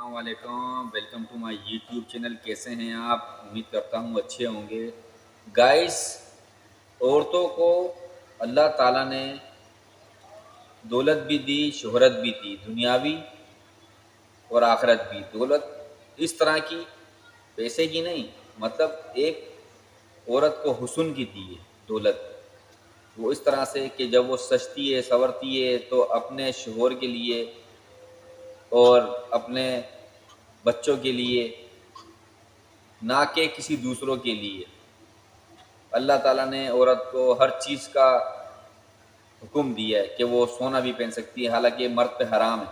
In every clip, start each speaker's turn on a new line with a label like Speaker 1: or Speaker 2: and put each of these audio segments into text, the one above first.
Speaker 1: السلام علیکم، welcome to my YouTube channel. کیسے ہیں آپ؟ امید کرتا ہوں اچھے ہوں گے۔ گائس، عورتوں کو اللہ تعالیٰ نے دولت بھی دی، شہرت بھی دی، دنیاوی اور آخرت بھی۔ دولت اس طرح کی، پیسے کی نہیں، مطلب ایک عورت کو حسن کی دی ہے دولت۔ وہ اس طرح سے کہ جب وہ سجتی ہے، سنورتی ہے تو اپنے شوہر کے لیے اور اپنے بچوں کے لیے، نہ کہ کسی دوسروں کے لیے۔ اللہ تعالیٰ نے عورت کو ہر چیز کا حکم دیا ہے کہ وہ سونا بھی پہن سکتی ہے، حالانکہ مرد پہ حرام ہے۔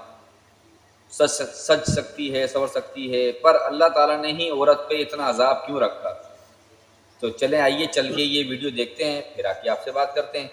Speaker 1: سج سکتی ہے، سنور سکتی ہے، پر اللہ تعالیٰ نے ہی عورت پہ اتنا عذاب کیوں رکھا؟ تو چلیں آئیے چل کے یہ ویڈیو دیکھتے ہیں، پھر آ کے آپ سے بات کرتے ہیں۔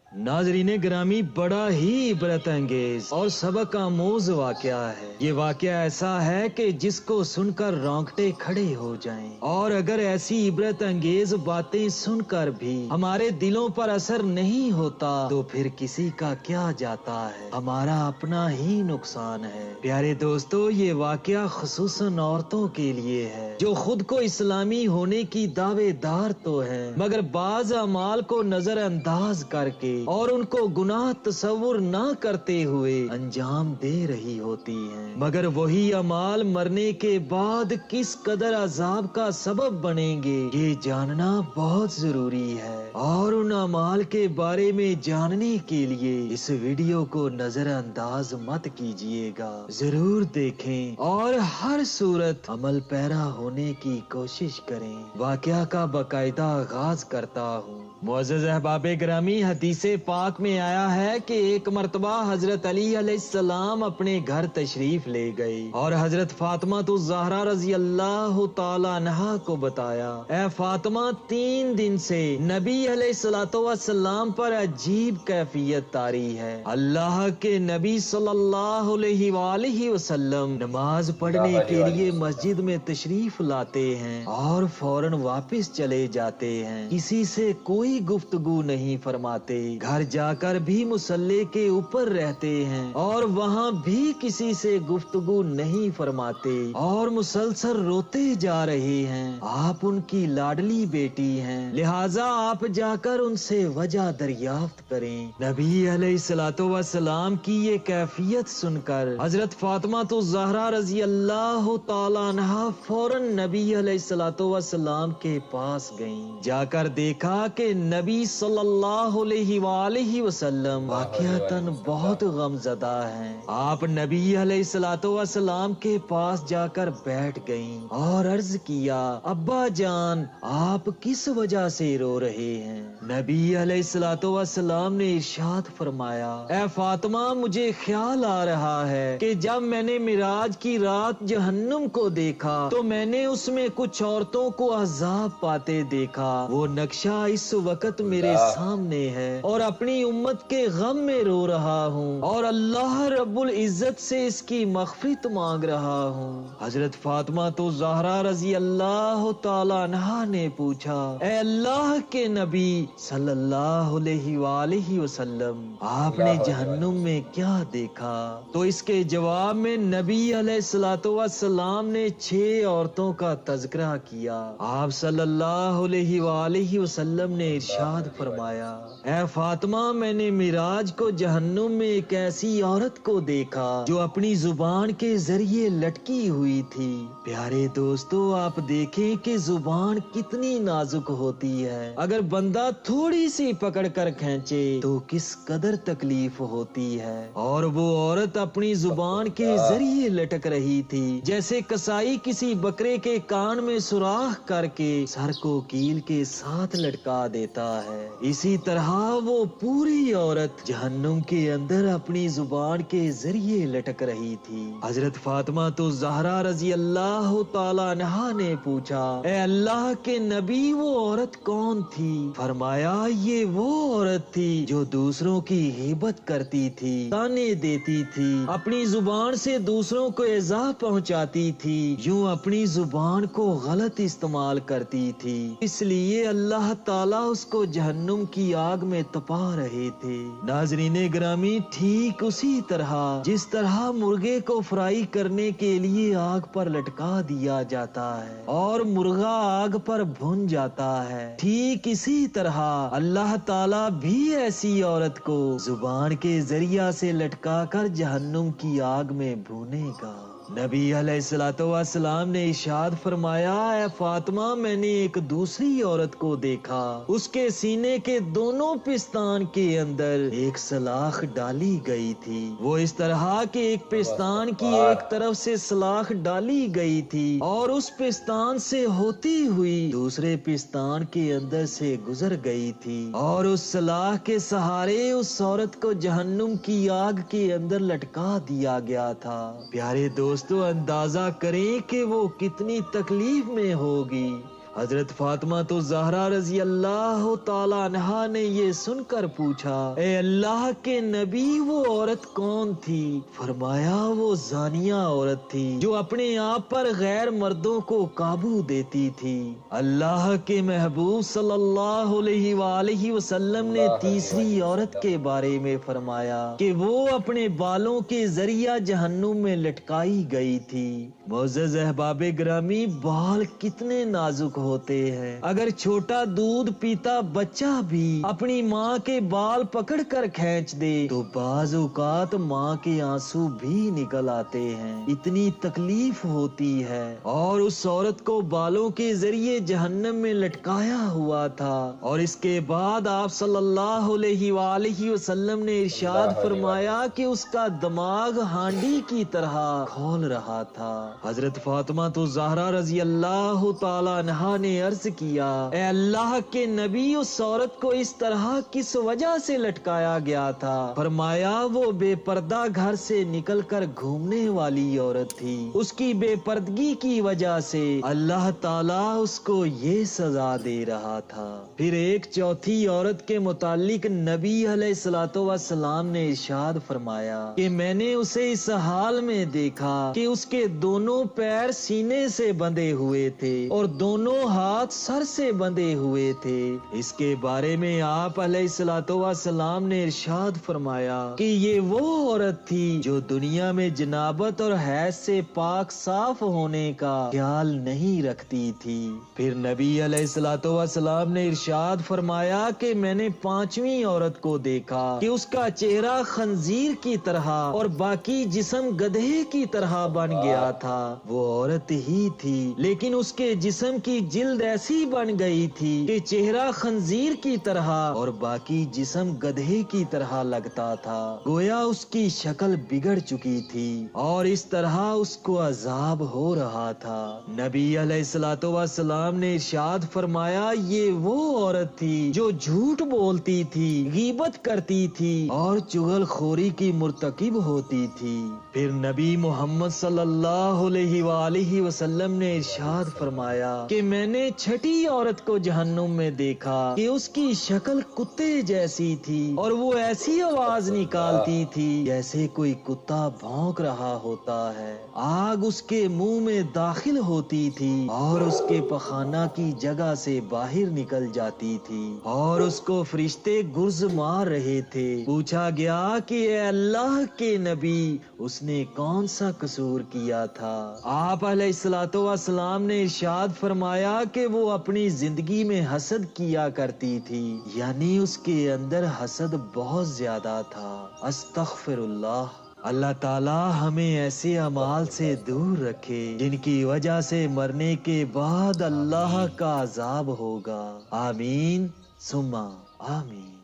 Speaker 2: ناظرین گرامی، بڑا ہی عبرت انگیز اور سبق آموز واقعہ ہے۔ یہ واقعہ ایسا ہے کہ جس کو سن کر رونگٹے کھڑے ہو جائیں، اور اگر ایسی عبرت انگیز باتیں سن کر بھی ہمارے دلوں پر اثر نہیں ہوتا تو پھر کسی کا کیا جاتا ہے، ہمارا اپنا ہی نقصان ہے۔ پیارے دوستو، یہ واقعہ خصوصاً عورتوں کے لیے ہے جو خود کو اسلامی ہونے کی دعوے دار تو ہیں، مگر بعض اعمال کو نظر انداز کر کے اور ان کو گناہ تصور نہ کرتے ہوئے انجام دے رہی ہوتی ہیں، مگر وہی اعمال مرنے کے بعد کس قدر عذاب کا سبب بنیں گے یہ جاننا بہت ضروری ہے۔ اور ان اعمال کے بارے میں جاننے کے لیے اس ویڈیو کو نظر انداز مت کیجیے گا، ضرور دیکھیں اور ہر صورت عمل پیرا ہونے کی کوشش کریں۔ واقعہ کا باقاعدہ آغاز کرتا ہوں۔ معزز احباب گرامی، حدیث پاک میں آیا ہے کہ ایک مرتبہ حضرت علی علیہ السلام اپنے گھر تشریف لے گئے اور حضرت فاطمہ الزہرا رضی اللہ تعالی عنہا کو بتایا، اے فاطمہ، 3 دن سے نبی علیہ الصلوۃ والسلام پر عجیب کیفیت طاری ہے۔ اللہ کے نبی صلی اللہ علیہ وآلہ وسلم نماز پڑھنے کے لیے مسجد میں تشریف لاتے ہیں اور فوراً واپس چلے جاتے ہیں، کسی سے کوئی گفتگو نہیں فرماتے، گھر جا کر بھی مصلی کے اوپر رہتے ہیں اور وہاں بھی کسی سے گفتگو نہیں فرماتے اور مسلسل روتے جا رہے ہیں۔ آپ ان کی لاڈلی بیٹی ہیں، لہٰذا آپ جا کر ان سے وجہ دریافت کریں۔ نبی علیہ الصلوۃ والسلام کی یہ کیفیت سن کر حضرت فاطمہ الزہرا رضی اللہ تعالی عنہا فوراً نبی علیہ الصلوۃ والسلام کے پاس گئیں۔ جا کر دیکھا کہ نبی صلی اللہ علیہ وآلہ وسلم واقعتاً بہت غم زدہ ہیں۔ آپ نبی علیہ الصلوۃ والسلام کے پاس جا کر بیٹھ گئیں اور عرض کیا، ابا جان، آپ کس وجہ سے رو رہے ہیں؟ نبی علیہ الصلوۃ والسلام نے ارشاد فرمایا، اے فاطمہ، مجھے خیال آ رہا ہے کہ جب میں نے معراج کی رات جہنم کو دیکھا تو میں نے اس میں کچھ عورتوں کو عذاب پاتے دیکھا۔ وہ نقشہ اس وقت میرے سامنے ہے اور اپنی امت کے غم میں رو رہا ہوں اور اللہ رب العزت سے اس کی مغفرت مانگ رہا ہوں۔ حضرت فاطمہ الزہرا رضی اللہ تعالی عنہا نے پوچھا، اے اللہ کے نبی صلی اللہ علیہ وآلہ وسلم، آپ نے جہنم میں کیا دیکھا؟ تو اس کے جواب میں نبی علیہ الصلوۃ والسلام نے 6 عورتوں کا تذکرہ کیا۔ آپ صلی اللہ علیہ وآلہ وسلم نے ارشاد فرمایا، اے فاطمہ، میں نے معراج کو جہنم میں ایک ایسی عورت کو دیکھا جو اپنی زبان کے ذریعے لٹکی ہوئی تھی۔ پیارے دوستو، آپ دیکھیں کہ زبان کتنی نازک ہوتی ہے، اگر بندہ تھوڑی سی پکڑ کر کھینچے تو کس قدر تکلیف ہوتی ہے، اور وہ عورت اپنی زبان کے ذریعے لٹک رہی تھی جیسے کسائی کسی بکرے کے کان میں سوراخ کر کے سر کو کیل کے ساتھ لٹکا دیتا ہے، اسی طرح وہ پوری عورت جہنم کے اندر اپنی زبان کے ذریعے لٹک رہی تھی۔ حضرت فاطمہ الزہرا رضی اللہ تعالی عنہا نے پوچھا، اے اللہ کے نبی، وہ عورت کون تھی؟ فرمایا، یہ وہ عورت تھی جو دوسروں کی غیبت کرتی تھی، تانے دیتی تھی، اپنی زبان سے دوسروں کو ایذا پہنچاتی تھی، یوں اپنی زبان کو غلط استعمال کرتی تھی، اس لیے اللہ تعالیٰ اس کو جہنم کی آگ میں تپا رہے تھے۔ ناظرین گرامی، ٹھیک اسی طرح جس طرح مرغے کو فرائی کرنے کے لیے آگ پر لٹکا دیا جاتا ہے اور مرغا آگ پر بھن جاتا ہے، ٹھیک اسی طرح اللہ تعالیٰ بھی ایسی عورت کو زبان کے ذریعہ سے لٹکا کر جہنم کی آگ میں بھونے گا۔ نبی علیہ السلام نے ارشاد فرمایا، اے فاطمہ، میں نے ایک دوسری عورت کو دیکھا، اس کے سینے کے دونوں پستان کے اندر ایک سلاخ ڈالی گئی تھی۔ وہ اس طرح کہ ایک پستان کی ایک طرف سے سلاخ ڈالی گئی تھی اور اس پستان سے ہوتی ہوئی دوسرے پستان کے اندر سے گزر گئی تھی، اور اس سلاخ کے سہارے اس عورت کو جہنم کی آگ کے اندر لٹکا دیا گیا تھا۔ پیارے دوستو، اندازہ کریں کہ وہ کتنی تکلیف میں ہوگی۔ حضرت فاطمہ تو زہرا رضی اللہ تعالی عنہا نے یہ سن کر پوچھا، اے اللہ کے نبی، وہ عورت کون تھی؟ فرمایا، وہ زانیہ عورت تھی جو اپنے آپ پر غیر مردوں کو قابو دیتی تھی۔ اللہ کے محبوب صلی اللہ علیہ وآلہ وسلم نے تیسری عورت کے بارے میں فرمایا کہ وہ اپنے بالوں کے ذریعہ جہنم میں لٹکائی گئی تھی۔ معزز احباب گرامی، بال کتنے نازک ہوتے ہیں، اگر چھوٹا دودھ پیتا بچہ بھی اپنی ماں کے بال پکڑ کر کھینچ دے تو بعض اوقات ماں کے آنسو بھی نکل آتے ہیں، اتنی تکلیف ہوتی ہے۔ اور اس عورت کو بالوں کے ذریعے جہنم میں لٹکایا ہوا تھا، اور اس کے بعد آپ صلی اللہ علیہ وآلہ وسلم نے ارشاد فرمایا کہ اس کا دماغ ہانڈی کی طرح کھول رہا تھا۔ حضرت فاطمہ تو زہرا رضی اللہ تعالی عنہا نے عرض کیا، اے اللہ کے نبی، اس عورت کو اس طرح کس وجہ سے لٹکایا گیا تھا؟ فرمایا، وہ بے پردہ گھر سے نکل کر گھومنے والی عورت تھی، اس کی بے پردگی کی وجہ سے اللہ تعالیٰ اس کو یہ سزا دے رہا تھا۔ پھر ایک چوتھی عورت کے متعلق نبی علیہ السلام نے ارشاد فرمایا کہ میں نے اسے اس حال میں دیکھا کہ اس کے دونوں پیر سینے سے بندھے ہوئے تھے اور دونوں ہاتھ سر سے بندھے ہوئے تھے۔ اس کے بارے میں آپ علیہ السلام نے ارشاد فرمایا کہ یہ وہ عورت تھی جو دنیا میں جنابت اور حیض سے پاک صاف ہونے کا خیال نہیں رکھتی تھی۔ پھر نبی علیہ السلام نے ارشاد فرمایا کہ میں نے پانچویں عورت کو دیکھا کہ اس کا چہرہ خنزیر کی طرح اور باقی جسم گدھے کی طرح بن گیا تھا۔ وہ عورت ہی تھی، لیکن اس کے جسم کی جلد ایسی بن گئی تھی کہ چہرہ خنزیر کی طرح اور باقی جسم گدھے کی طرح لگتا تھا، گویا اس کی شکل بگڑ چکی تھی اور اس طرح اس کو عذاب ہو رہا تھا۔ نبی علیہ السلام نے ارشاد فرمایا، یہ وہ عورت تھی جو جھوٹ بولتی تھی، غیبت کرتی تھی اور چغل خوری کی مرتکب ہوتی تھی۔ پھر نبی محمد صلی اللہ علیہ وآلہ وسلم نے ارشاد فرمایا کہ میں نے چھٹی عورت کو جہنم میں دیکھا کہ اس کی شکل کتے جیسی تھی اور وہ ایسی آواز نکالتی تھی جیسے کوئی کتا بھونک رہا ہوتا ہے۔ آگ اس کے منہ میں داخل ہوتی تھی اور اس کے پخانہ کی جگہ سے باہر نکل جاتی تھی اور اس کو فرشتے گرز مار رہے تھے۔ پوچھا گیا کہ اے اللہ کے نبی، اس نے کون سا قصور کیا تھا؟ آپ علیہ السلام نے ارشاد فرمایا کہ وہ اپنی زندگی میں حسد کیا کرتی تھی، یعنی اس کے اندر حسد بہت زیادہ تھا۔ استغفر اللہ۔ اللہ تعالیٰ ہمیں ایسے اعمال سے دور رکھے جن کی وجہ سے مرنے کے بعد اللہ کا عذاب ہوگا۔ آمین ثم آمین۔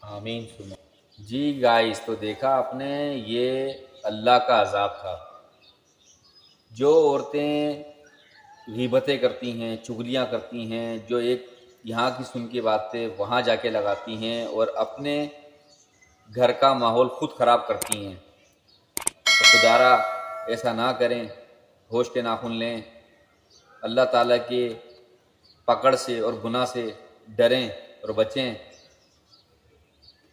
Speaker 1: آمین سنا۔ جی گائز، تو دیکھا آپ نے، یہ اللہ کا عذاب تھا۔ جو عورتیں غیبتیں کرتی ہیں، چغلیاں کرتی ہیں، جو ایک یہاں کی سن کے باتیں وہاں جا کے لگاتی ہیں اور اپنے گھر کا ماحول خود خراب کرتی ہیں، تو خدارا ایسا نہ کریں، ہوش کے ناخن لیں، اللہ تعالیٰ کے پکڑ سے اور گناہ سے ڈریں اور بچیں،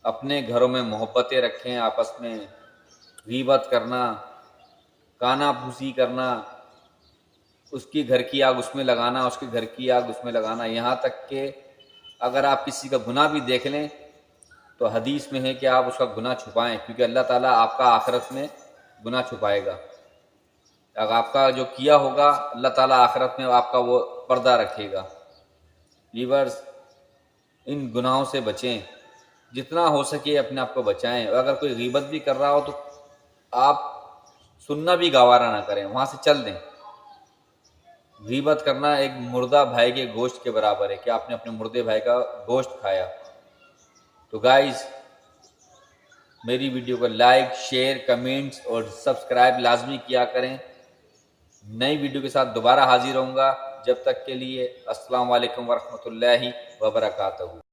Speaker 1: اپنے گھروں میں محبتیں رکھیں، آپس میں غیبت کرنا، کانا پھوسی کرنا، اس کی گھر کی آگ اس میں لگانا، اس کے گھر کی آگ اس میں لگانا، یہاں تک کہ اگر آپ کسی کا گناہ بھی دیکھ لیں تو حدیث میں ہے کہ آپ اس کا گناہ چھپائیں، کیونکہ اللہ تعالیٰ آپ کا آخرت میں گناہ چھپائے گا۔ اگر آپ کا جو کیا ہوگا اللہ تعالیٰ آخرت میں آپ کا وہ پردہ رکھے گا۔ ویورز، ان گناہوں سے بچیں، جتنا ہو سکے اپنے آپ کو بچائیں، اور اگر کوئی غیبت بھی کر رہا ہو تو آپ سننا بھی گوارا نہ کریں، وہاں سے چل دیں۔ غیبت کرنا ایک مردہ بھائی کے گوشت کے برابر ہے کہ آپ نے اپنے مردے بھائی کا گوشت کھایا۔ تو گائز، میری ویڈیو کو لائک، شیئر، کمنٹس اور سبسکرائب لازمی کیا کریں۔ نئی ویڈیو کے ساتھ دوبارہ حاضر ہوں گا، جب تک کے لیے السلام علیکم ورحمۃ اللہ وبرکاتہ۔